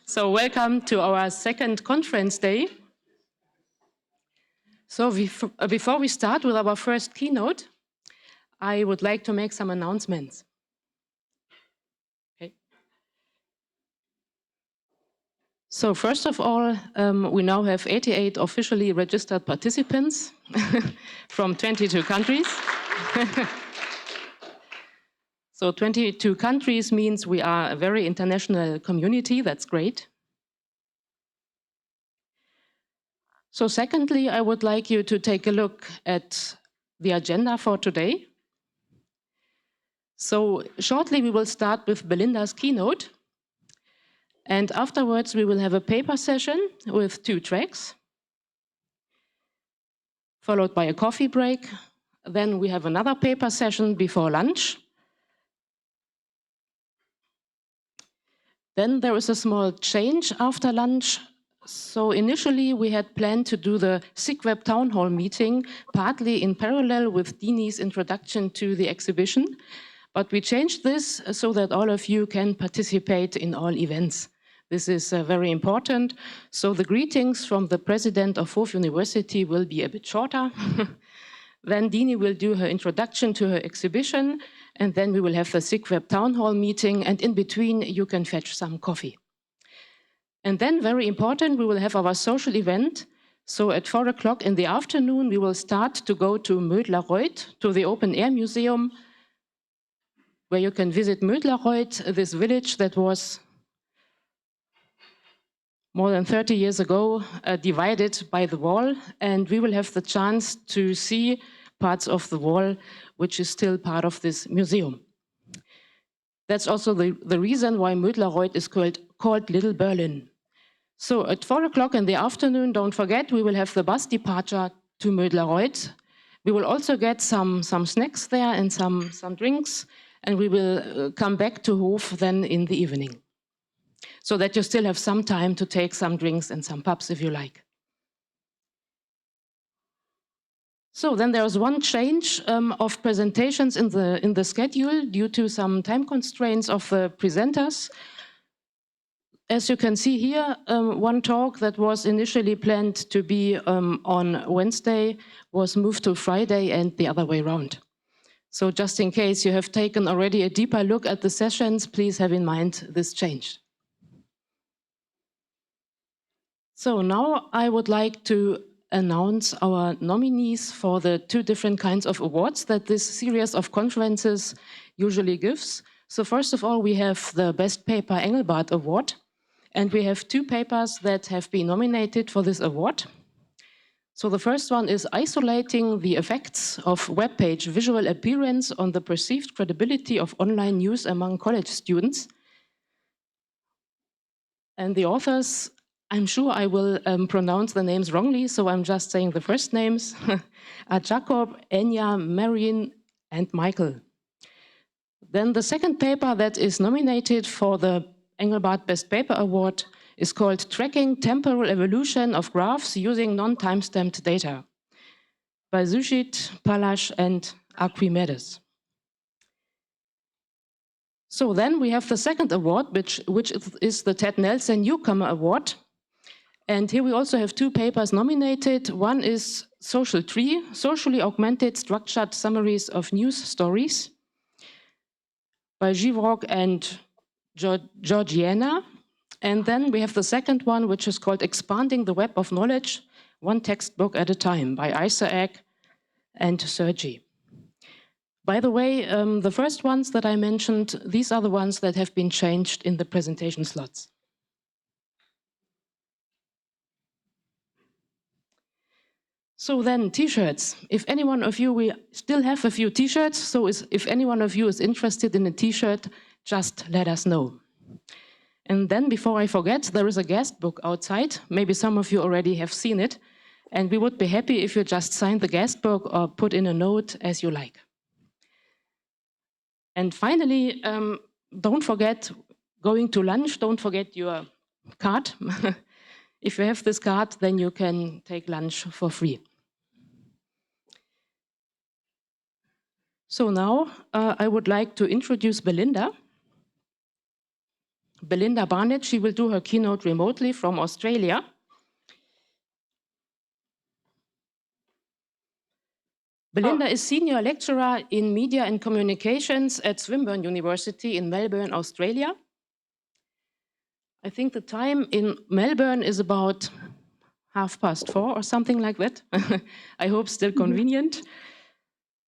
So welcome to our second conference day. So before we start with our first keynote, I would like to make some announcements. Okay. So first of all, we now have 88 officially registered participants from 22 countries. So 22 countries means we are a very international community. That's great. So secondly, I would like you to take a look at the agenda for today. So shortly we will start with Belinda's keynote. And afterwards we will have a paper session with 2 tracks, followed by a coffee break. Then we have another paper session before lunch. Then there is a small change after lunch. So initially we had planned to do the SIGWeb town hall meeting, partly in parallel with Dini's introduction to the exhibition. But we changed this so that all of you can participate in all events. This is very important. So the greetings from the president of Hof University will be a bit shorter. Then Dini will do her introduction to her exhibition, and then we will have the SIGWeb town hall meeting, and in between you can fetch some coffee. And then, very important, we will have our social event. So at 4 o'clock in the afternoon, we will start to go to Mödlareuth, to the open air museum, where you can visit Mödlareuth, this village that was more than 30 years ago divided by the wall. And we will have the chance to see parts of the wall, which is still part of this museum. That's also the reason why Mödlareuth is called Little Berlin. So at 4 o'clock in the afternoon, don't forget, we will have the bus departure to Mödlareuth. We will also get some snacks there and some drinks, and we will come back to Hof then in the evening, so that you still have some time to take some drinks and some pubs if you like. So then there's one change of presentations in the schedule due to some time constraints of the presenters. As you can see here, one talk that was initially planned to be on Wednesday was moved to Friday and the other way around. So just in case you have taken already a deeper look at the sessions, please have in mind this change. So now I would like to announce our nominees for the 2 different kinds of awards that this series of conferences usually gives. So first of all, we have the Best Paper Engelbart Award, and we have 2 papers that have been nominated for this award. So the first one is Isolating the Effects of Web Page Visual Appearance on the Perceived Credibility of Online News Among College Students. And the authors, I'm sure I will pronounce the names wrongly, so I'm just saying the first names, are Jacob, Enya, Marion, and Michael. Then the second paper that is nominated for the Engelbart Best Paper Award is called Tracking Temporal Evolution of Graphs Using Non-Timestamped Data by Sushit, Palash, and Archimedes. So then we have the second award, which is the Ted Nelson Newcomer Award. And here we also have 2 papers nominated. One is Social Tree, Socially Augmented Structured Summaries of News Stories by Givrok and Georgiana. And then we have the second one, which is called Expanding the Web of Knowledge, One Textbook at a Time by Isaac and Sergi. By the way, the first ones that I mentioned, these are the ones that have been changed in the presentation slots. So then, T-shirts. If any one of you, we still have a few T-shirts, so if any one of you is interested in a T-shirt, just let us know. And then, before I forget, there is a guest book outside. Maybe some of you already have seen it. And we would be happy if you just sign the guest book or put in a note as you like. And finally, don't forget, going to lunch, don't forget your card. If you have this card, then you can take lunch for free. So now I would like to introduce Belinda. Belinda Barnet, she will do her keynote remotely from Australia. Belinda is Senior Lecturer in Media and Communications at Swinburne University in Melbourne, Australia. I think the time in Melbourne is about 4:30 or something like that. I hope still convenient.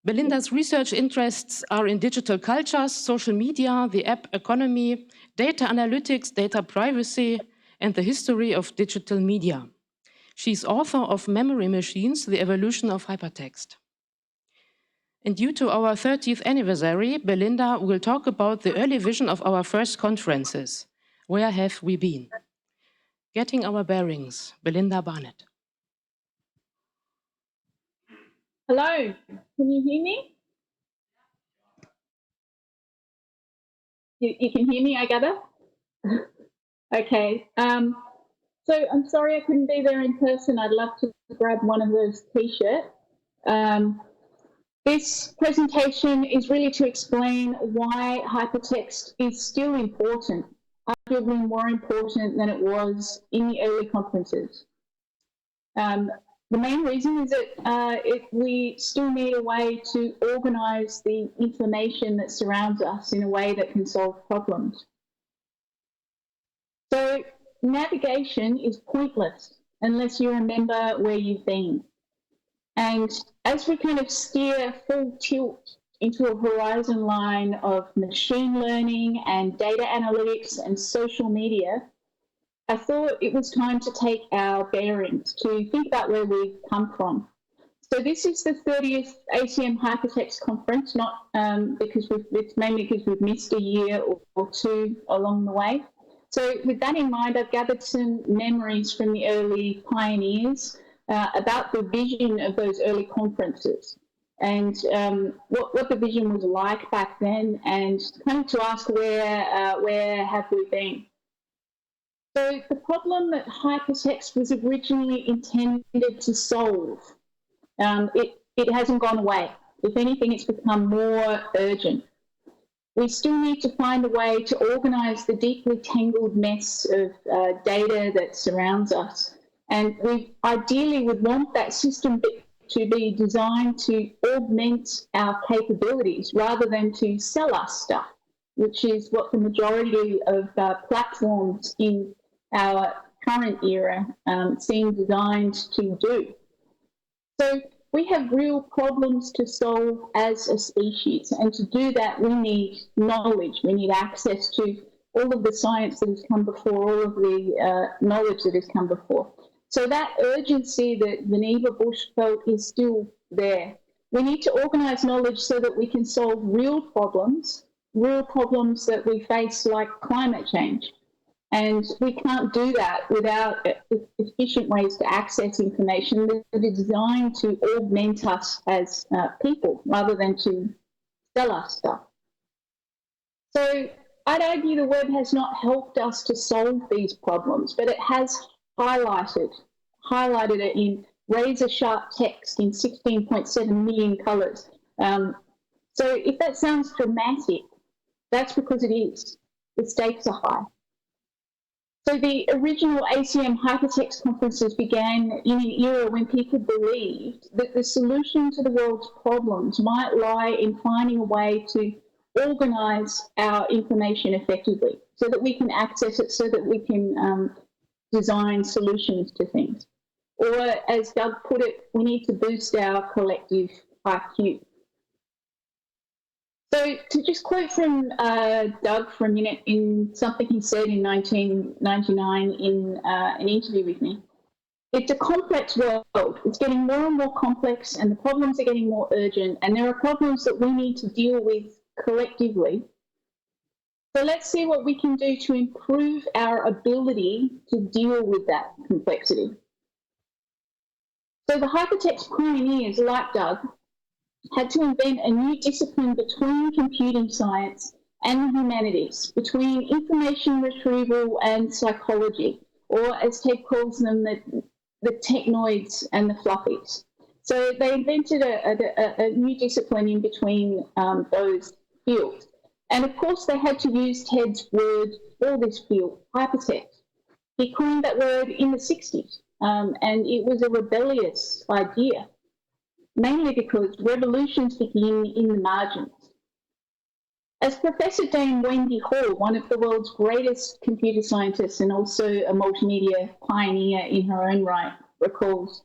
Belinda's research interests are in digital cultures, social media, the app economy, data analytics, data privacy, and the history of digital media. She's author of Memory Machines, The Evolution of Hypertext. And due to our 30th anniversary, Belinda will talk about the early vision of our first conferences. Where have we been? Getting our bearings. Belinda Barnet. Hello, can you hear me? You can hear me, I gather? Okay. So I'm sorry I couldn't be there in person. I'd love to grab one of those t-shirts. This presentation is really to explain why hypertext is still important, arguably more important than it was in the early conferences. The main reason is that we still need a way to organise the information that surrounds us in a way that can solve problems. So navigation is pointless unless you remember where you've been. And as we kind of steer full tilt into a horizon line of machine learning and data analytics and social media, I thought it was time to take our bearings, to think about where we've come from. So this is the 30th ACM Hypertext Conference, not it's mainly because we've missed a year or two along the way. So with that in mind, I've gathered some memories from the early pioneers about the vision of those early conferences and what the vision was like back then, and kind of to ask where have we been. So the problem that hypertext was originally intended to solve, it hasn't gone away. If anything, it's become more urgent. We still need to find a way to organise the deeply tangled mess of data that surrounds us. And we ideally would want that system to be designed to augment our capabilities rather than to sell us stuff, which is what the majority of platforms in our current era seem designed to do. So we have real problems to solve as a species, and to do that we need knowledge, we need access to all of the science that has come before, all of the knowledge that has come before. So that urgency that Vannevar Bush felt is still there. We need to organise knowledge so that we can solve real problems that we face, like climate change. And we can't do that without efficient ways to access information that are designed to augment us as people rather than to sell us stuff. So I'd argue the web has not helped us to solve these problems, but it has highlighted it in razor-sharp text in 16.7 million colours. So if that sounds dramatic, that's because it is. The stakes are high. So the original ACM hypertext conferences began in an era when people believed that the solution to the world's problems might lie in finding a way to organise our information effectively so that we can access it, so that we can design solutions to things. Or as Doug put it, we need to boost our collective IQ. So to just quote from Doug for a minute in something he said in 1999 in an interview with me, it's a complex world. It's getting more and more complex, and the problems are getting more urgent, and there are problems that we need to deal with collectively. So let's see what we can do to improve our ability to deal with that complexity. So the hypertext pioneers, like Doug, had to invent a new discipline between computing science and the humanities, between information retrieval and psychology, or as Ted calls them, the technoids and the fluffies. So they invented a new discipline in between those fields. And of course, they had to use Ted's word for this field, hypertext. He coined that word in the 60s, and it was a rebellious idea, mainly because revolutions begin in the margins. As Professor Dame Wendy Hall, one of the world's greatest computer scientists and also a multimedia pioneer in her own right, recalls,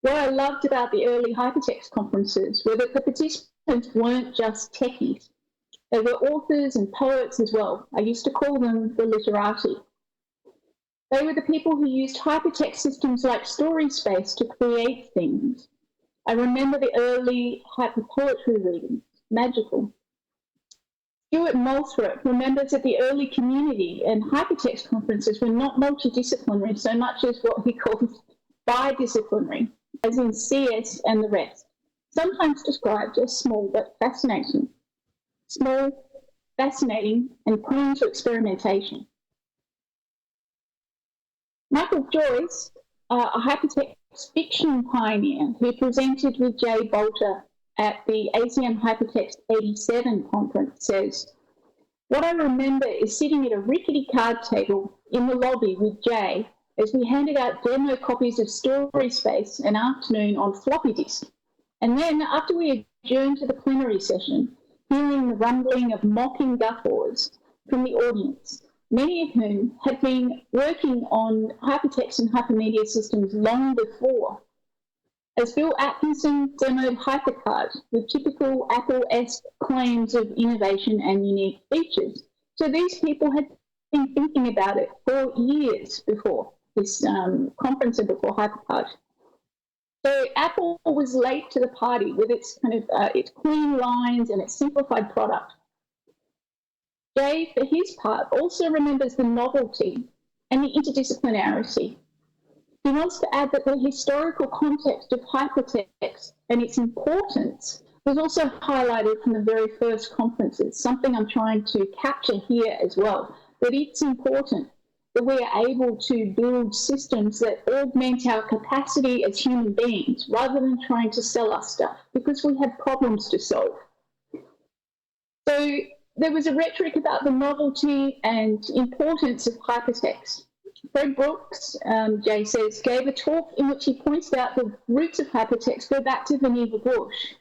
what I loved about the early hypertext conferences were that the participants weren't just techies. They were authors and poets as well. I used to call them the literati. They were the people who used hypertext systems like StorySpace to create things. I remember the early hyperpoetry readings, magical. Stuart Moulthrope remembers that the early community and hypertext conferences were not multidisciplinary so much as what he calls bidisciplinary, as in CS and the rest, sometimes described as small but fascinating. Small, fascinating, and prone to experimentation. Michael Joyce, a hypertext fiction pioneer who presented with Jay Bolter at the ACM Hypertext 87 conference, says, "What I remember is sitting at a rickety card table in the lobby with Jay as we handed out demo copies of StorySpace an afternoon on floppy disk. And then, after we adjourned to the plenary session, hearing the rumbling of mocking guffaws from the audience, many of whom had been working on hypertext and hypermedia systems long before. As Bill Atkinson demoed HyperCard with typical Apple-esque claims of innovation and unique features. So these people had been thinking about it for years before this conference and before HyperCard. So Apple was late to the party with its kind of its clean lines and its simplified product. Jay, for his part, also remembers the novelty and the interdisciplinarity. He wants to add that the historical context of hypertext and its importance was also highlighted from the very first conferences, something I'm trying to capture here as well, that it's important that we are able to build systems that augment our capacity as human beings rather than trying to sell us stuff, because we have problems to solve. So there was a rhetoric about the novelty and importance of hypertext. Fred Brooks, Jay says, gave a talk in which he points out the roots of hypertext go back to Vannevar Bush.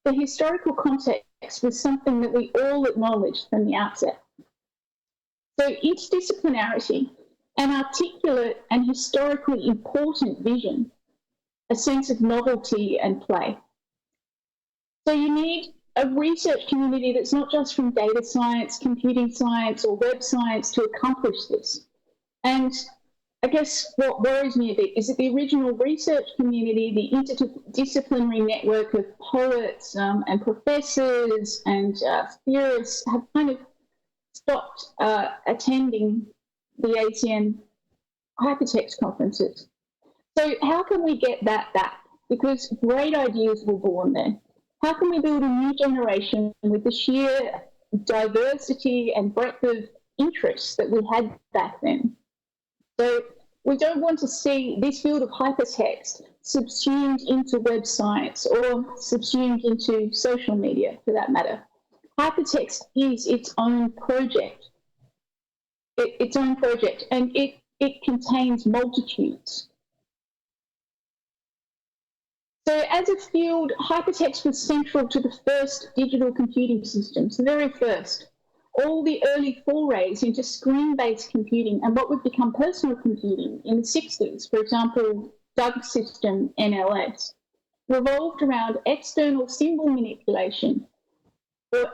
The historical context was something that we all acknowledged from the outset. So interdisciplinarity, an articulate and historically important vision, a sense of novelty and play. So you need a research community that's not just from data science, computing science, or web science to accomplish this. And I guess what worries me a bit is that the original research community, the interdisciplinary network of poets and professors and theorists have kind of stopped attending the ACM hypertext conferences. So how can we get that back? Because great ideas were born there. How can we build a new generation with the sheer diversity and breadth of interests that we had back then? So we don't want to see this field of hypertext subsumed into web science or subsumed into social media, for that matter. Hypertext is its own project. And it contains multitudes. So as a field, hypertext was central to the first digital computing systems, the very first. All the early forays into screen-based computing and what would become personal computing in the 60s, for example, Doug's system, NLS, revolved around external symbol manipulation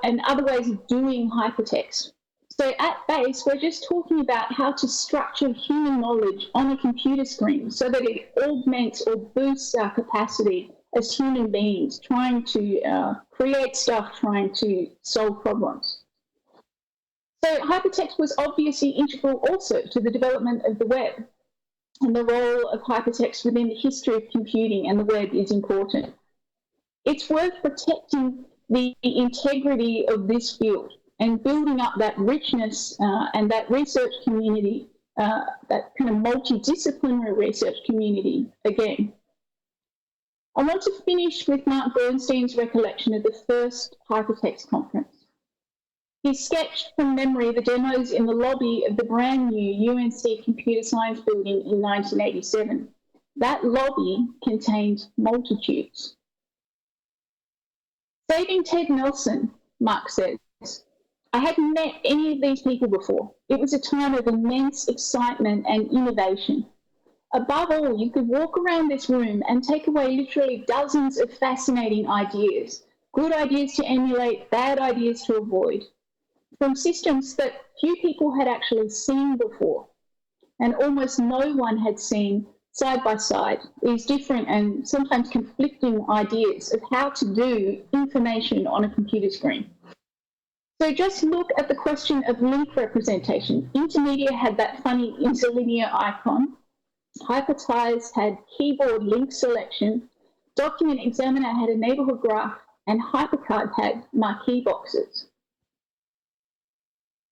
and other ways of doing hypertext. So at base, we're just talking about how to structure human knowledge on a computer screen so that it augments or boosts our capacity as human beings, trying to create stuff, trying to solve problems. So hypertext was obviously integral also to the development of the web, and the role of hypertext within the history of computing and the web is important. It's worth protecting the integrity of this field and building up that richness and that research community, that kind of multidisciplinary research community again. I want to finish with Mark Bernstein's recollection of the first hypertext conference. He sketched from memory the demos in the lobby of the brand new UNC Computer Science building in 1987. That lobby contained multitudes. Saving Ted Nelson, Mark says, I hadn't met any of these people before. It was a time of immense excitement and innovation. Above all, you could walk around this room and take away literally dozens of fascinating ideas, good ideas to emulate, bad ideas to avoid, from systems that few people had actually seen before, and almost no one had seen side by side these different and sometimes conflicting ideas of how to do information on a computer screen. So just look at the question of link representation. Intermedia had that funny interlinear icon. Hypertize had keyboard link selection. Document Examiner had a neighborhood graph, and Hypercard had marquee boxes.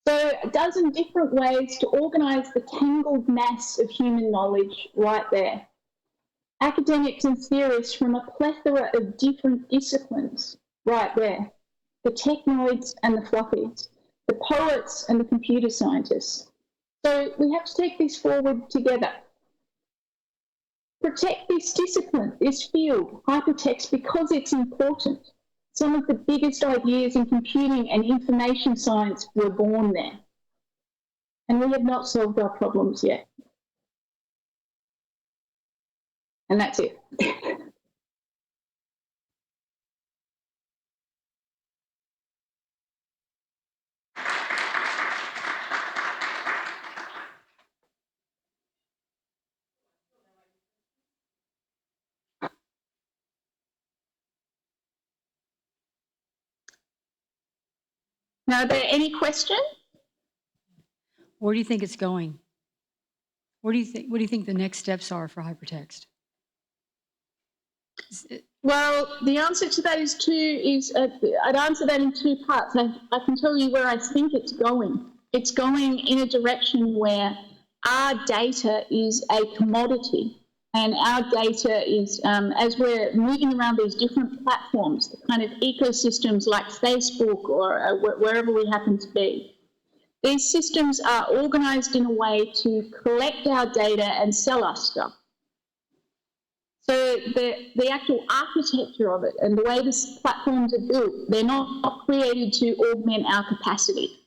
So a dozen different ways to organize the tangled mass of human knowledge right there. Academics and theorists from a plethora of different disciplines right there. The technoids and the fluffies, the poets and the computer scientists. So we have to take this forward together. Protect this discipline, this field, hypertext, because it's important. Some of the biggest ideas in computing and information science were born there. And we have not solved our problems yet. And that's it. Now, are there any questions? Where do you think it's going? What do you think the next steps are for hypertext? Well, the answer to that I'd answer that in two parts. I can tell you where I think it's going. It's going in a direction where our data is a commodity, and our data is, as we're moving around these different platforms, the kind of ecosystems like Facebook or wherever we happen to be, these systems are organized in a way to collect our data and sell us stuff. So the actual architecture of it and the way these platforms are built, they're not created to augment our capacity.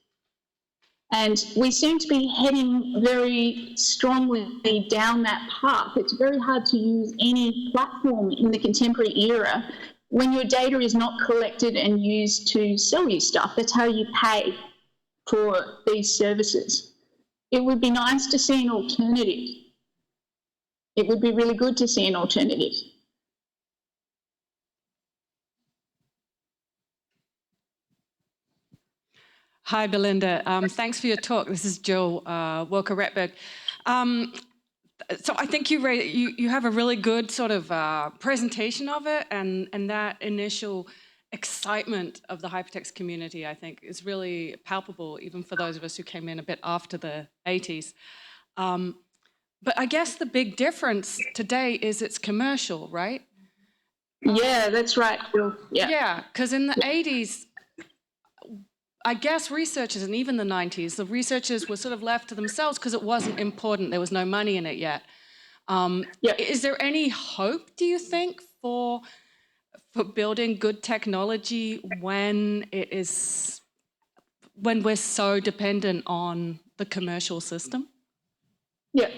And we seem to be heading very strongly down that path. It's very hard to use any platform in the contemporary era when your data is not collected and used to sell you stuff. That's how you pay for these services. It would be nice to see an alternative. It would be really good to see an alternative. Hi, Belinda. Thanks for your talk. This is Jill Wilker-Ratberg. So I think you have a really good sort of presentation of it, and that initial excitement of the hypertext community, I think, is really palpable, even for those of us who came in a bit after the 80s. But I guess the big difference today is it's commercial, right? Yeah, that's right, Jill. Yeah, because in the 80s, I guess researchers, and even the 90s, the researchers were sort of left to themselves because it wasn't important. There was no money in it yet. Is there any hope, do you think, for building good technology when we're so dependent on the commercial system? Yeah.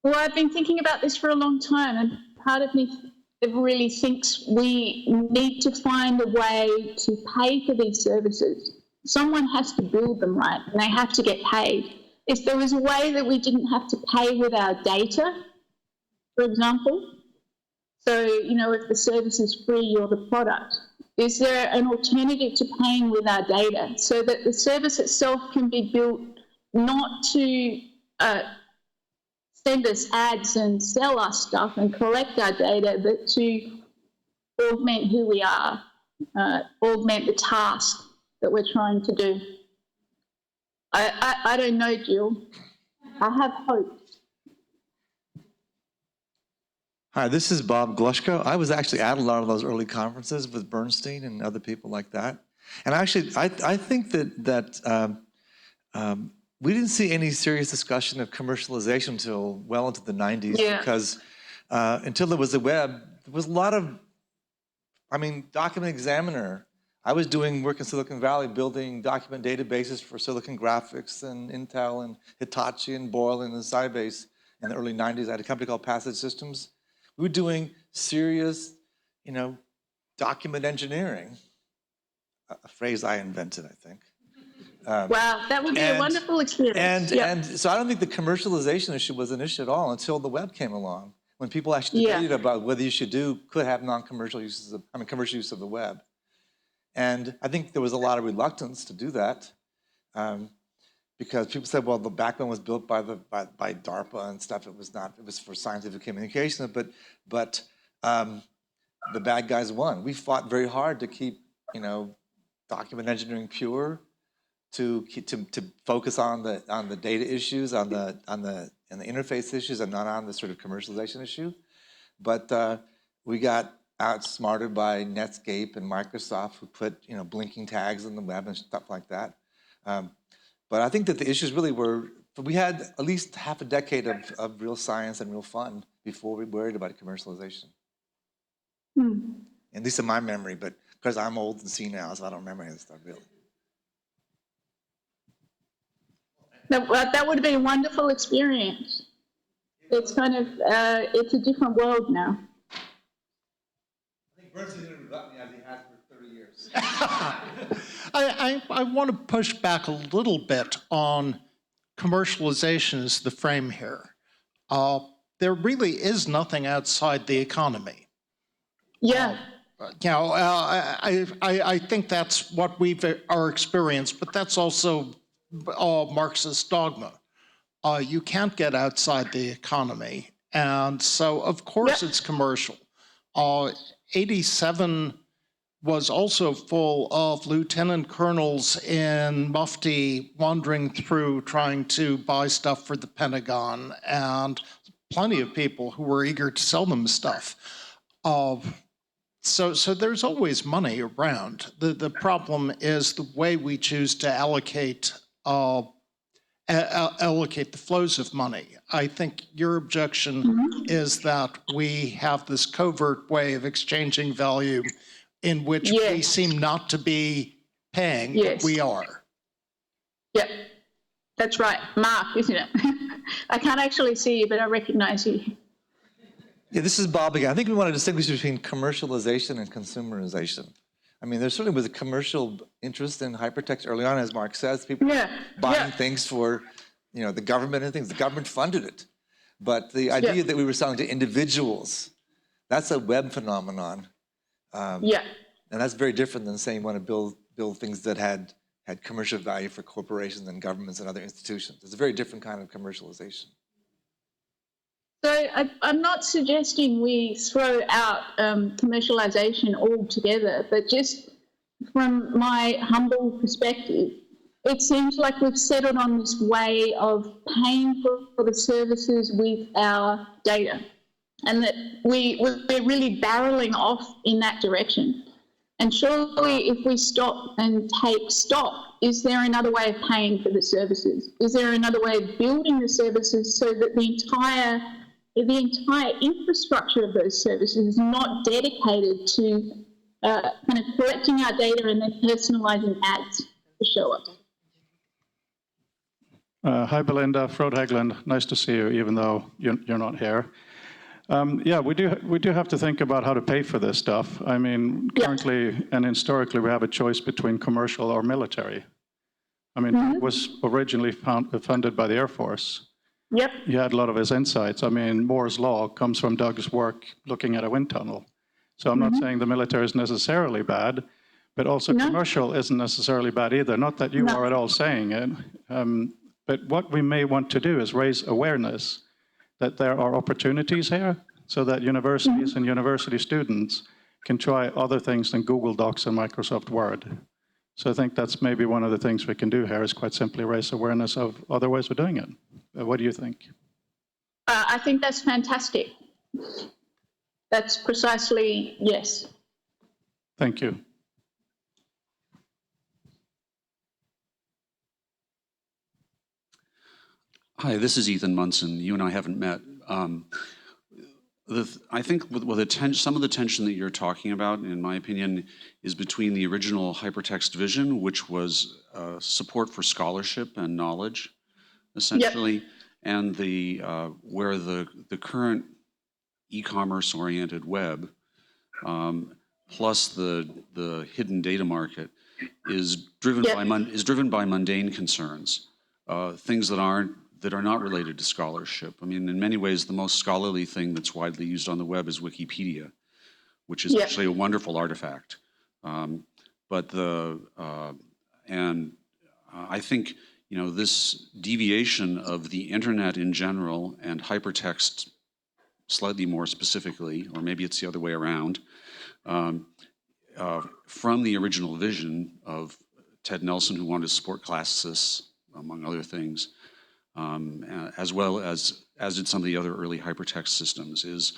Well, I've been thinking about this for a long time, and part of me really thinks we need to find a way to pay for these services. Someone has to build them, right? And they have to get paid. If there was a way that we didn't have to pay with our data, for example, so, you know, if the service is free or the product, is there an alternative to paying with our data so that the service itself can be built not to send us ads and sell us stuff and collect our data, but to augment who we are, augment the task that we're trying to do? I don't know, Jill. I have hope. Hi, this is Bob Glushko. I was actually at a lot of those early conferences with Bernstein and other people like that. And actually, I think that we didn't see any serious discussion of commercialization until well into the 90s, because until there was the web, there was a lot of, I mean, Document Examiner. I was doing work in Silicon Valley, building document databases for Silicon Graphics and Intel and Hitachi and Boyle and Sybase in the early 90s. I had a company called Passage Systems. We were doing serious, you know, document engineering, a phrase I invented, I think. Wow, that would be a wonderful experience. And so I don't think the commercialization issue was an issue at all until the web came along, when people actually debated about whether you could have non-commercial uses of, commercial use of the web. And I think there was a lot of reluctance to do that, because people said, well, the backbone was built by DARPA and stuff. It was not. It was for scientific communication. But the bad guys won. We fought very hard to keep, you know, document engineering pure, to focus on the data issues, on the interface issues, and not on the sort of commercialization issue. But we got outsmarted by Netscape and Microsoft, who put, you know, blinking tags on the web and stuff like that. But I think that the issues really were, we had at least half a decade of real science and real fun before we worried about commercialization. At least in my memory, but because I'm old and senile, so I don't remember any of this stuff really. That would have been a wonderful experience. It's kind of, it's a different world now. I think Bert's going to interrupt me as he has for 30 years. I want to push back a little bit on commercialization as the frame here. There really is nothing outside the economy. Yeah. You know, I think that's what our experience, but that's also Marxist dogma. You can't get outside the economy. And so, of course, it's commercial. 87 was also full of lieutenant colonels in Mufti wandering through trying to buy stuff for the Pentagon, and plenty of people who were eager to sell them stuff. So there's always money around. The problem is the way we choose to allocate the flows of money. I think your objection is that we have this covert way of exchanging value in which we seem not to be paying, but we are. Yeah, that's right. Mark, isn't it? I can't actually see you, but I recognize you. Yeah, this is Bob again. I think we want to distinguish between commercialization and consumerization. I mean, there certainly was a commercial interest in hypertext early on, as Mark says. People buying things for, you know, the government and things. The government funded it. But the idea that we were selling to individuals, that's a web phenomenon. And that's very different than saying you want to build things that had commercial value for corporations and governments and other institutions. It's a very different kind of commercialization. So I'm not suggesting we throw out commercialization altogether, but just from my humble perspective, it seems like we've settled on this way of paying for the services with our data, and that we're really barreling off in that direction. And surely if we stop and take stock, is there another way of paying for the services? Is there another way of building the services so that the entire infrastructure of those services is not dedicated to kind of collecting our data and then personalizing ads to show up? Hi, Belinda. Frode Hegland. Nice to see you, even though you're not here. Yeah, we do have to think about how to pay for this stuff. I mean, currently and historically, we have a choice between commercial or military. I mean, it was originally funded by the Air Force. He had a lot of his insights. I mean, Moore's law comes from Doug's work looking at a wind tunnel. So I'm not saying the military is necessarily bad, but also commercial isn't necessarily bad either. Not that you are at all saying it. But what we may want to do is raise awareness that there are opportunities here so that universities and university students can try other things than Google Docs and Microsoft Word. So I think that's maybe one of the things we can do here is quite simply raise awareness of other ways of doing it. What do you think? I think that's fantastic. That's precisely, yes. Thank you. Hi, this is Ethan Munson. You and I haven't met. I think some of the tension that you're talking about, in my opinion, is between the original hypertext vision, which was support for scholarship and knowledge, essentially, and where the current e-commerce oriented web, plus the hidden data market, is driven by mundane concerns, things that are not related to scholarship. I mean, in many ways, the most scholarly thing that's widely used on the web is Wikipedia, which is actually a wonderful artifact. I think, you know, this deviation of the internet in general and hypertext slightly more specifically, or maybe it's the other way around, from the original vision of Ted Nelson, who wanted to support classicists, among other things, as well as did some of the other early hypertext systems, is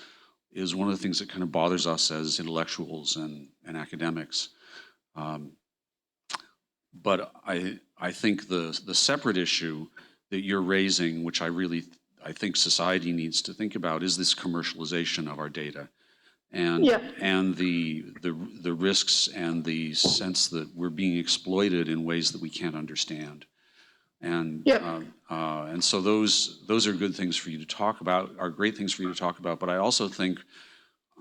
one of the things that kind of bothers us as intellectuals and academics. But I think the separate issue that you're raising, which I think society needs to think about, is this commercialization of our data, and the risks and the sense that we're being exploited in ways that we can't understand. And so those are good things for you to talk about, are great things for you to talk about. But I also think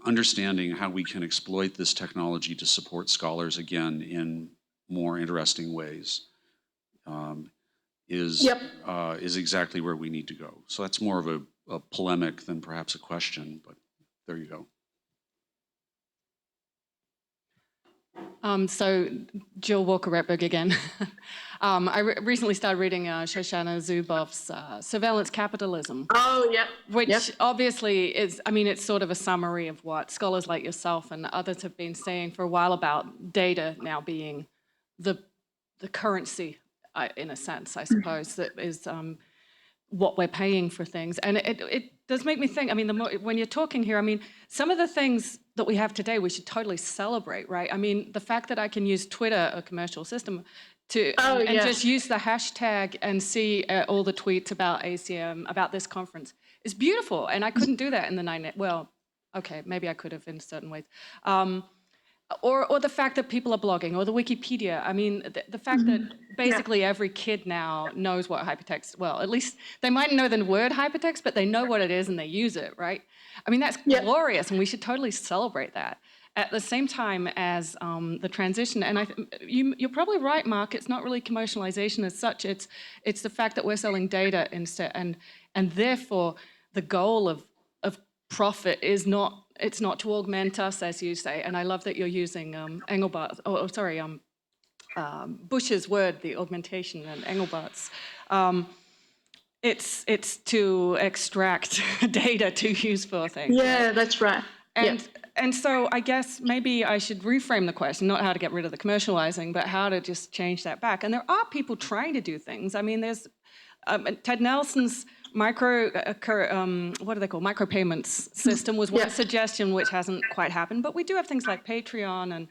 understanding how we can exploit this technology to support scholars again in more interesting ways is exactly where we need to go. So that's more of a polemic than perhaps a question, but there you go. So Jill Walker-Retberg again. I recently started reading Shoshana Zuboff's Surveillance Capitalism. Oh, yeah. Which obviously is, I mean, it's sort of a summary of what scholars like yourself and others have been saying for a while about data now being the currency, in a sense, I suppose, that is what we're paying for things. And it does make me think, I mean, when you're talking here, I mean, some of the things that we have today, we should totally celebrate, right? I mean, the fact that I can use Twitter, a commercial system, and just use the hashtag and see all the tweets about ACM, about this conference, is beautiful. And I couldn't do that in the 9. Well, okay, maybe I could have in certain ways. Or the fact that people are blogging, or the Wikipedia. I mean, the fact that basically every kid now knows what hypertext, well, at least they might know the word hypertext, but they know what it is and they use it, right? I mean, that's glorious, and we should totally celebrate that. At the same time as the transition, and you're probably right, Mark, it's not really commercialization as such, it's the fact that we're selling data instead, and therefore the goal of profit is not, it's not to augment us, as you say, and I love that you're using Engelbart, Bush's word, the augmentation, and Engelbart's. It's to extract data to use for things. Yeah, that's right. And so I guess maybe I should reframe the question, not how to get rid of the commercializing, but how to just change that back. And there are people trying to do things. I mean, there's Ted Nelson's micropayments system was one suggestion, which hasn't quite happened. But we do have things like Patreon, and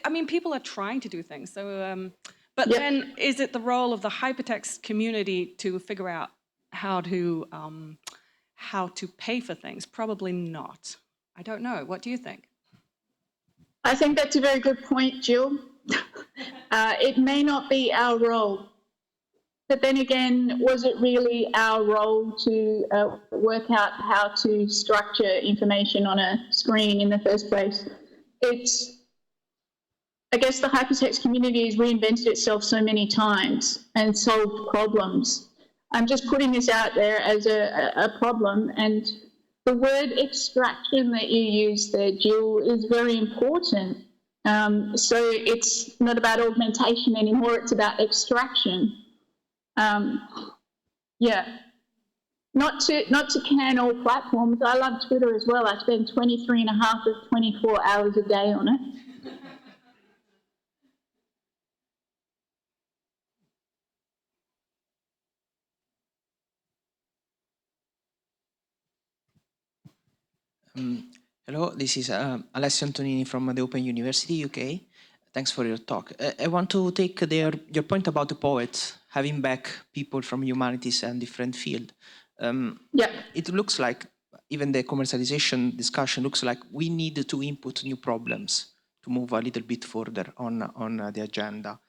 I mean, people are trying to do things. So, but then is it the role of the hypertext community to figure out how to pay for things? Probably not. I don't know. What do you think? I think that's a very good point, Jill. It may not be our role. But then again, was it really our role to work out how to structure information on a screen in the first place? I guess the hypertext community has reinvented itself so many times and solved problems. I'm just putting this out there as a problem, and the word extraction that you used there, Jill, is very important. So it's not about augmentation anymore, it's about extraction. Not to can all platforms. I love Twitter as well. I spend 23 and a half of 24 hours a day on it. Hello, this is Alessio Antonini from the Open University, UK. Thanks for your talk. I want to take your point about the poets, having back people from humanities and different field. It looks like, even the commercialization discussion looks like we need to input new problems to move a little bit further on the agenda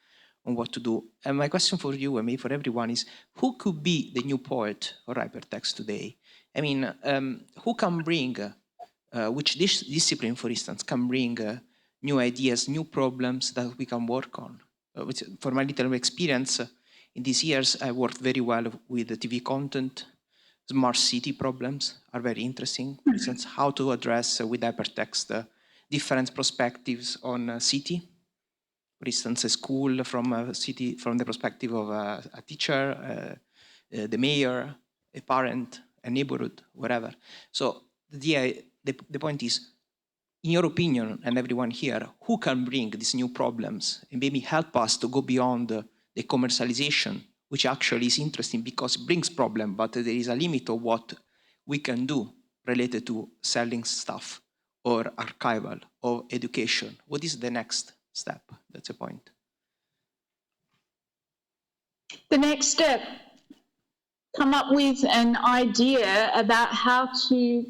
on what to do. And my question for you, and maybe for everyone, is who could be the new poet for hypertext today? I mean, who can bring, which discipline, for instance, can bring new ideas, new problems that we can work on? Which, for my little experience, in these years, I worked very well with the TV content. Smart city problems are very interesting. For instance, how to address with hypertext different perspectives on a city. For instance, a school from a city, from the perspective of a teacher, the mayor, a parent, a neighborhood, whatever. So the point is, in your opinion, and everyone here, who can bring these new problems and maybe help us to go beyond the commercialization, which actually is interesting because it brings problem, but there is a limit of what we can do related to selling stuff or archival or education. What is the next step? That's a point. The next step, come up with an idea about how to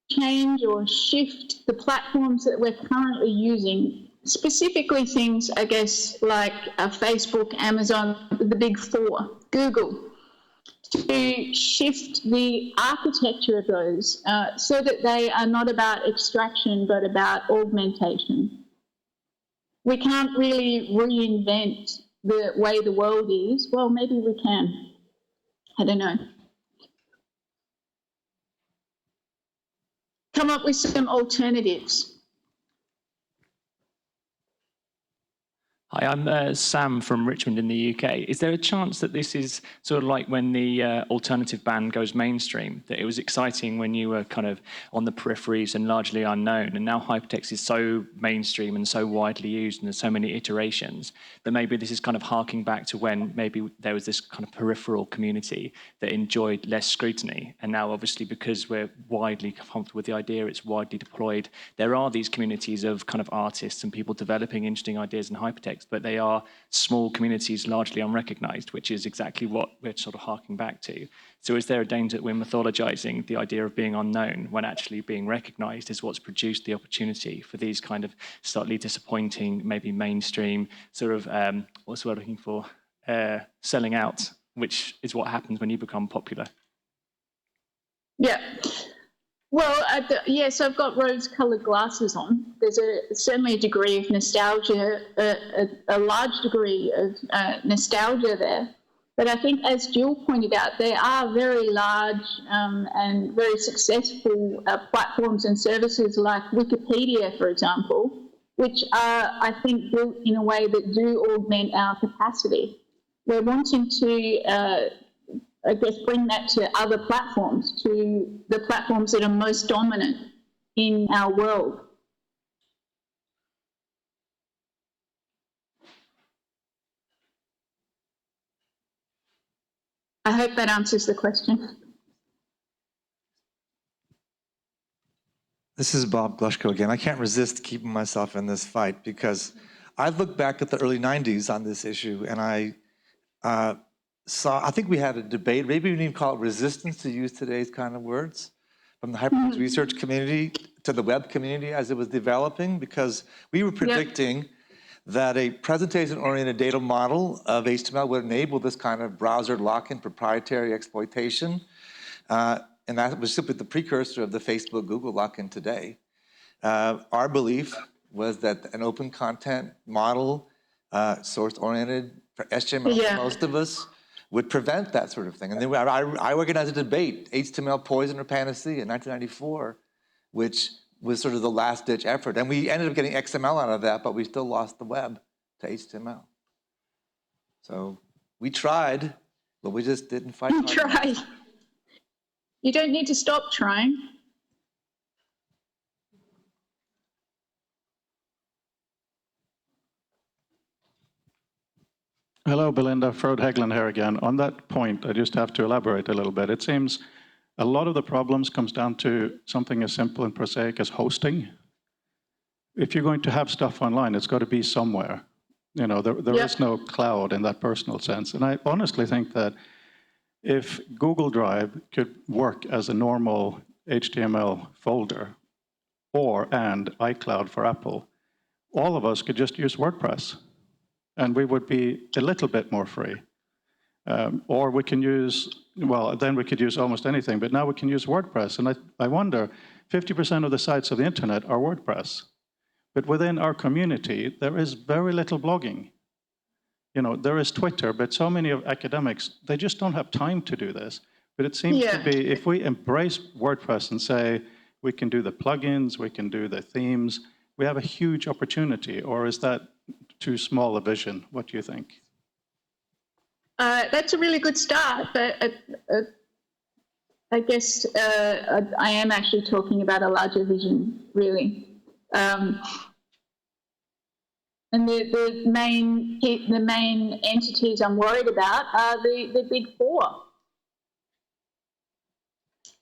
change or shift the platforms that we're currently using, specifically things, I guess, like Facebook, Amazon, the big four, Google, to shift the architecture of those so that they are not about extraction but about augmentation. We can't really reinvent the way the world is. Well, maybe we can. I don't know. Come up with some alternatives. Hi, I'm Sam from Richmond in the UK. Is there a chance that this is sort of like when the alternative band goes mainstream, that it was exciting when you were kind of on the peripheries and largely unknown, and now hypertext is so mainstream and so widely used and there's so many iterations, that maybe this is kind of harking back to when maybe there was this kind of peripheral community that enjoyed less scrutiny. And now obviously because we're widely comfortable with the idea, it's widely deployed, there are these communities of kind of artists and people developing interesting ideas in hypertext, but they are small communities largely unrecognized, which is exactly what we're sort of harking back to. So is there a danger that we're mythologizing the idea of being unknown when actually being recognized is what's produced the opportunity for these kind of slightly disappointing, maybe mainstream sort of, what's the word I'm looking for, selling out, which is what happens when you become popular? Yeah. Well, yes, I've got rose-coloured glasses on. There's certainly a degree of nostalgia, a large degree of nostalgia there. But I think, as Jill pointed out, there are very large and very successful platforms and services like Wikipedia, for example, which are, I think, built in a way that do augment our capacity. We're wanting to I guess, bring that to other platforms, to the platforms that are most dominant in our world. I hope that answers the question. This is Bob Glushko again. I can't resist keeping myself in this fight because I look back at the early 90s on this issue and I think we had a debate, maybe we didn't even call it resistance to use today's kind of words, from the hypertext research community to the web community as it was developing, because we were predicting that a presentation-oriented data model of HTML would enable this kind of browser lock-in proprietary exploitation. And that was simply the precursor of the Facebook, Google lock-in today. Our belief was that an open content model, source-oriented for HTML for most of us, would prevent that sort of thing. And then I organized a debate, HTML Poison or Panacea in 1994, which was sort of the last-ditch effort. And we ended up getting XML out of that, but we still lost the web to HTML. So we tried, but we just didn't fight hard enough. Try. You don't need to stop trying. Hello, Belinda. Frode Hegland here again. On that point, I just have to elaborate a little bit. It seems a lot of the problems comes down to something as simple and prosaic as hosting. if you're going to have stuff online, it's got to be somewhere. You know, there is no cloud in that personal sense. And I honestly think that if Google Drive could work as a normal HTML folder and iCloud for Apple, all of us could just use WordPress and we would be a little bit more free. Or we can use, well, then we could use almost anything, but now we can use WordPress. And I wonder, 50% of the sites of the internet are WordPress. But within our community, there is very little blogging. You know, there is Twitter, but so many of academics, they just don't have time to do this. But it seems to be, if we embrace WordPress and say, we can do the plugins, we can do the themes, we have a huge opportunity. Or is that too small a vision? What do you think? That's a really good start, but I guess I am actually talking about a larger vision, really. And the main entities I'm worried about are the big four.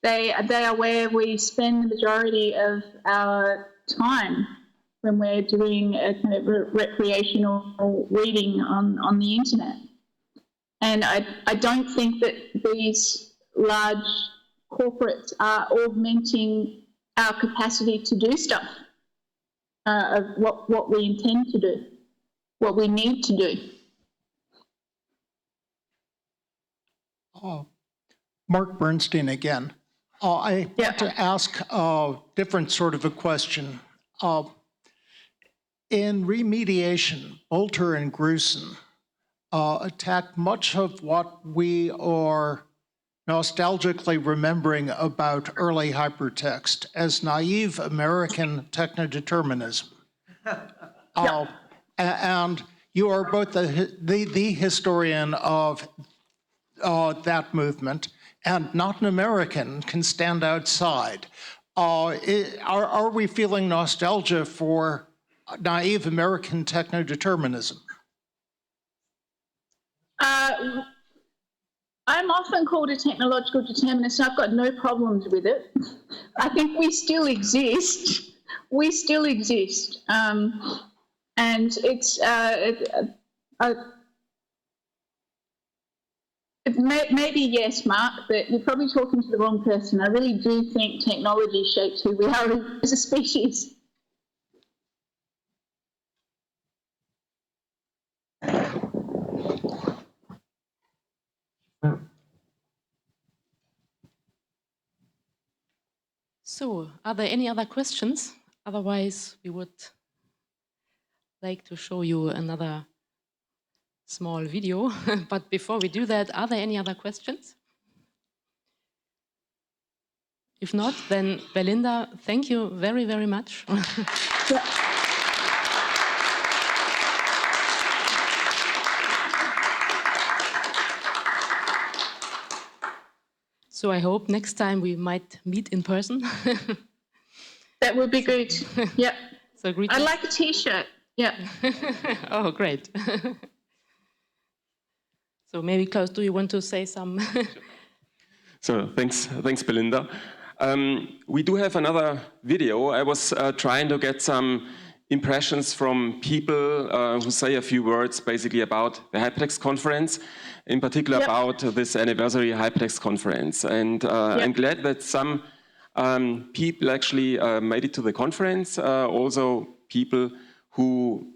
They are where we spend the majority of our time when we're doing a kind of recreational reading on the internet. And I don't think that these large corporates are augmenting our capacity to do stuff, of what we intend to do, what we need to do. Mark Bernstein again. I want to ask a different sort of a question. In remediation, Bolter and Gruson attack much of what we are nostalgically remembering about early hypertext as naive American technodeterminism. And you are both the historian of that movement, and not an American can stand outside. Are we feeling nostalgia for naive American technodeterminism? I'm often called a technological determinist, and I've got no problems with it. I think we still exist. We still exist. And it's maybe yes, Mark, but you're probably talking to the wrong person. I really do think technology shapes who we are as a species. So, are there any other questions? Otherwise, we would like to show you another small video. But before we do that, are there any other questions? If not, then Belinda, thank you very, very much. So I hope next time we might meet in person. That would be good. Yeah. So I'd like a T-shirt. Yeah. Oh, great. So maybe Klaus, do you want to say some? So thanks, Belinda. We do have another video. I was trying to get some impressions from people who say a few words basically about the Hypertext Conference, in particular about this anniversary Hypertext Conference. And I'm glad that some people actually made it to the conference, also people who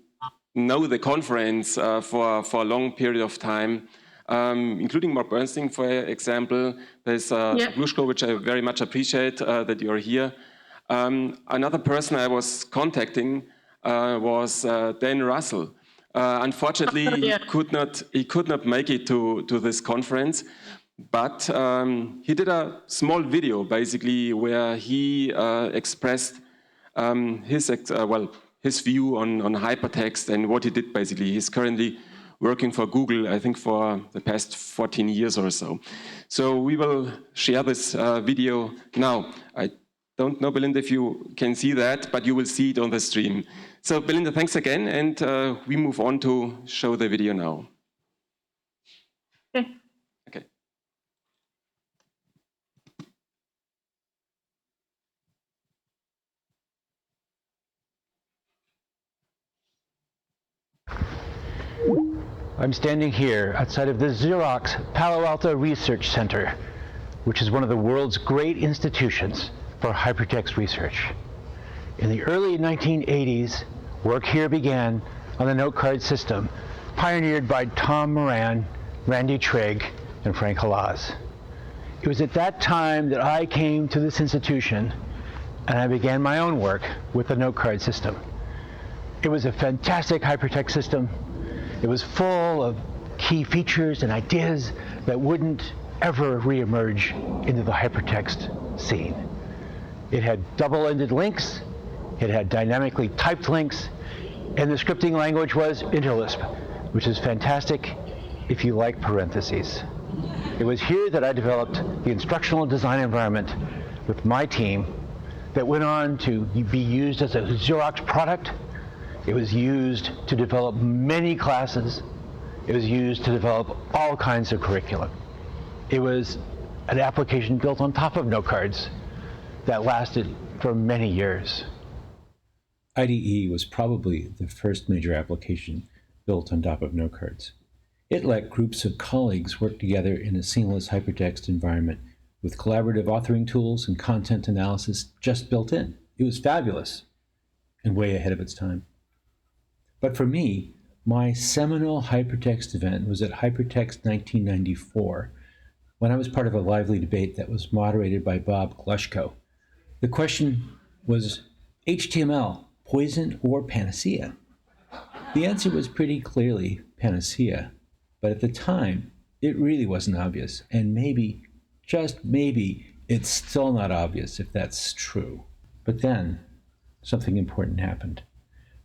know the conference for a long period of time, including Mark Bernstein, for example. There's Glushko, which I very much appreciate that you're here. Another person I was contacting was Dan Russell. Unfortunately, he could not make it to this conference, but he did a small video basically where he expressed his view on hypertext and what he did basically. He's currently working for Google, I think for the past 14 years or so. So we will share this video now. I don't know, Belinda, if you can see that, but you will see it on the stream. So Belinda, thanks again, and we move on to show the video now. Okay. Okay. I'm standing here outside of the Xerox Palo Alto Research Center, which is one of the world's great institutions for hypertext research. In the early 1980s, work here began on the note card system, pioneered by Tom Moran, Randy Trigg, and Frank Halaz. It was at that time that I came to this institution and I began my own work with the note card system. It was a fantastic hypertext system. It was full of key features and ideas that wouldn't ever reemerge into the hypertext scene. It had double-ended links, it had dynamically typed links, and the scripting language was Interlisp, which is fantastic if you like parentheses. It was here that I developed the instructional design environment with my team that went on to be used as a Xerox product. It was used to develop many classes. It was used to develop all kinds of curriculum. It was an application built on top of note cards that lasted for many years. IDE was probably the first major application built on top of note cards. It let groups of colleagues work together in a seamless hypertext environment with collaborative authoring tools and content analysis just built in. It was fabulous and way ahead of its time. But for me, my seminal hypertext event was at Hypertext 1994, when I was part of a lively debate that was moderated by Bob Glushko. The question was, HTML, poison or panacea? The answer was pretty clearly panacea, but at the time, it really wasn't obvious, and maybe, just maybe, it's still not obvious if that's true. But then, something important happened.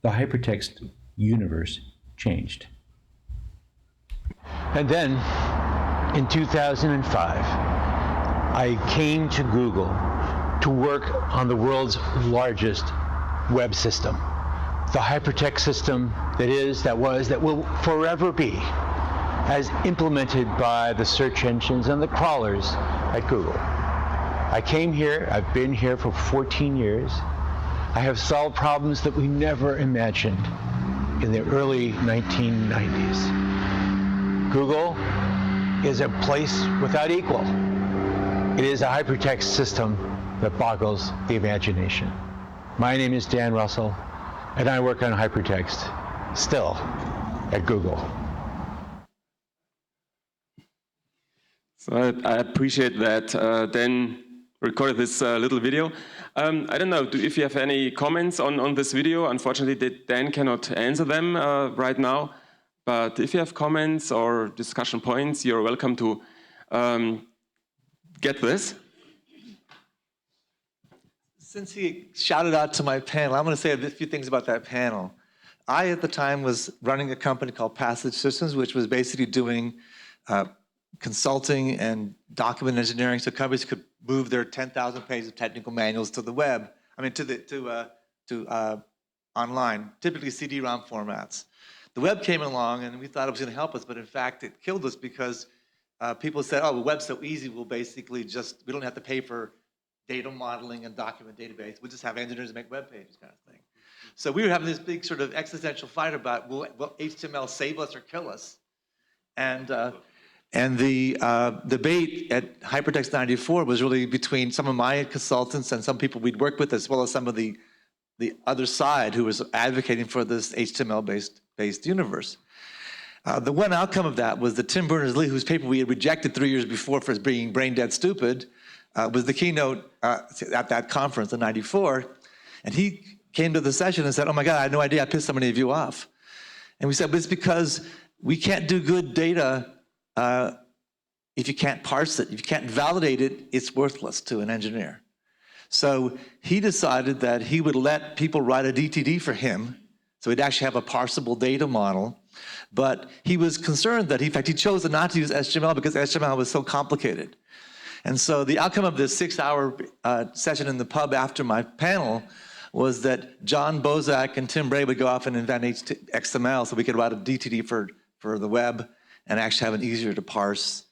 The hypertext universe changed. And then, in 2005, I came to Google to work on the world's largest web system. The hypertext system that is, that was, that will forever be, as implemented by the search engines and the crawlers at Google. I came here, I've been here for 14 years. I have solved problems that we never imagined in the early 1990s. Google is a place without equal. It is a hypertext system that boggles the imagination. My name is Dan Russell, and I work on hypertext, still, at Google. So I appreciate that Dan recorded this little video. I don't know if you have any comments on this video. Unfortunately, Dan cannot answer them right now. But if you have comments or discussion points, you're welcome to get this. Since he shouted out to my panel, I'm going to say a few things about that panel. I, at the time, was running a company called Passage Systems, which was basically doing consulting and document engineering so companies could move their 10,000 pages of technical manuals to the web, to online, typically CD-ROM formats. The web came along and we thought it was going to help us, but in fact it killed us because people said, oh, the web's so easy, we'll basically we don't have to pay for data modeling and document database. We'll just have engineers make web pages kind of thing. So we were having this big sort of existential fight about, will HTML save us or kill us? And the debate at Hypertext 94 was really between some of my consultants and some people we'd worked with, as well as some of the other side who was advocating for this HTML-based universe. The one outcome of that was that Tim Berners-Lee, whose paper we had rejected 3 years before for being brain dead stupid, was the keynote at that conference in 94. And he came to the session and said, oh my God, I had no idea I pissed so many of you off. And we said, but it's because we can't do good data if you can't parse it. If you can't validate it, it's worthless to an engineer. So he decided that he would let people write a DTD for him, so he'd actually have a parsable data model. But he was concerned that, in fact, he chose not to use HTML because HTML was so complicated. And so the outcome of this 6-hour session in the pub after my panel was that John Bozak and Tim Bray would go off and invent XML so we could write a DTD for the web and actually have an easier to parse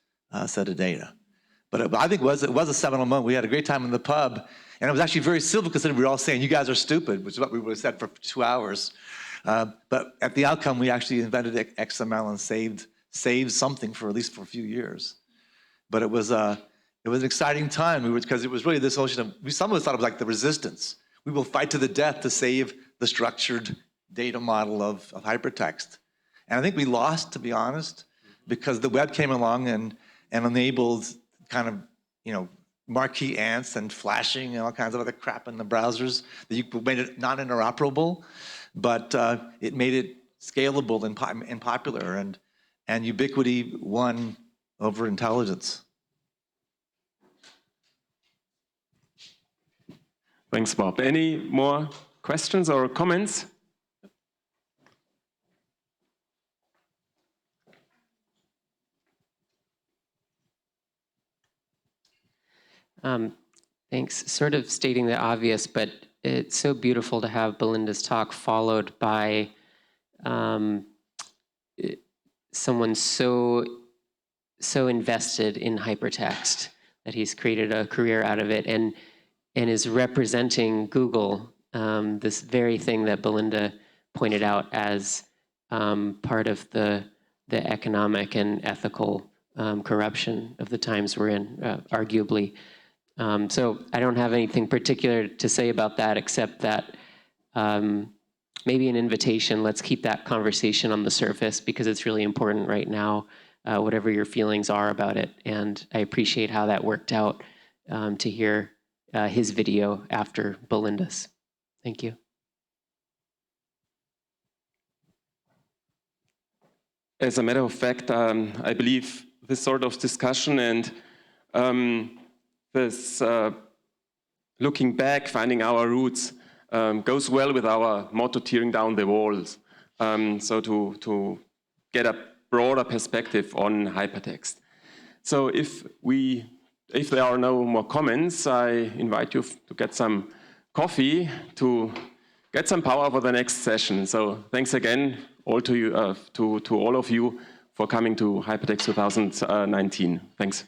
set of data. But I think it was a seminal moment. We had a great time in the pub, and it was actually very civil considering we were all saying, you guys are stupid, which is what we would have said for 2 hours. But at the outcome, we actually invented XML and saved something for at least for a few years. But it was an exciting time because it was really this notion of, some of us thought it was like the resistance. We will fight to the death to save the structured data model of hypertext. And I think we lost, to be honest, because the web came along and enabled kind of, marquee ants and flashing and all kinds of other crap in the browsers that you made it not interoperable, but it made it scalable and popular, and ubiquity won over intelligence. Thanks, Bob. Any more questions or comments? Thanks. Sort of stating the obvious, but it's so beautiful to have Belinda's talk followed by someone so invested in hypertext that he's created a career out of it and is representing Google, this very thing that Belinda pointed out as part of the economic and ethical corruption of the times we're in, arguably. So I don't have anything particular to say about that, except that maybe an invitation, let's keep that conversation on the surface because it's really important right now, whatever your feelings are about it. And I appreciate how that worked out to hear his video after Belinda's. Thank you. As a matter of fact, I believe this sort of discussion and this looking back, finding our roots, goes well with our motto, tearing down the walls. So to get a broader perspective on hypertext. So if there are no more comments, I invite you to get some coffee to get some power for the next session. So thanks again all to you, to all of you for coming to Hypertext 2019. Thanks.